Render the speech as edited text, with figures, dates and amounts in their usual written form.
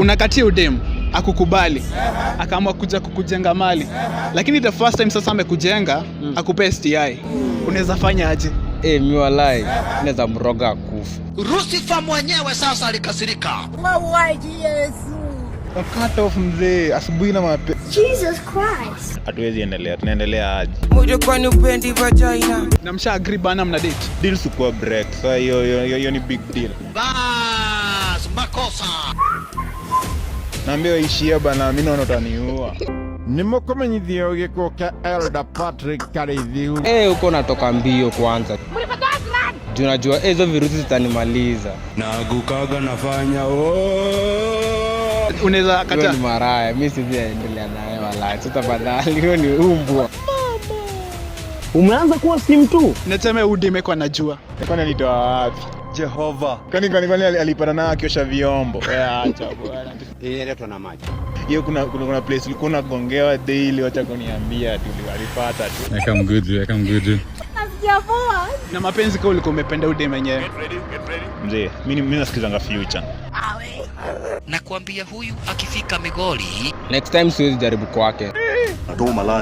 Unakatia udem, akukubali, akaamua kuja kukujenga mali. Lakini the first time sasa amekujenga, akupe STI. Unaweza fanya aje? Mimi walai, naweza mroga kufa. Lucifer mwenyewe sasa alikasirika. Mauaji Yesu. Cut off mzee, asubuhi na mapema. Jesus Christ. Hatuwezi endelea, tunaendelea aje? Moja kwani upendi vagina. Na msha agree bana mna date. Deals kwa break. So hiyo ni big deal. Bas, makosa. Naambia ishia bana, mimi naona utaniua. Nimukumenyithia ugiko ka Elder Patrick Karithiu. Uko natoka mbio kwanza. Juu najua hizo virusi zitanimaliza. Nagukaga nafanya Unaweza kata. Ni maraya, mimi siwezi endelea naye walai. Tafadhali, hiyo ni umbwa. Umeanza kuwa sim tu. Nasema udem kwa najua. Kwani alitoa wapi? Jehova. Kwani alipata na akiosha vyombo. Acha bwana. Inaletwa na maji. Hiyo kuna place ulikuwa unagongewa daily, acha kuniambia tu alipata tu. I come good. Asijavoa. Na mapenzi kwa ulikuwa umependa udem yenyewe. Mzee, mimi nasikizanga Future. Nakwambia huyu akifika Migori. Next time siwezi jaribu kwake.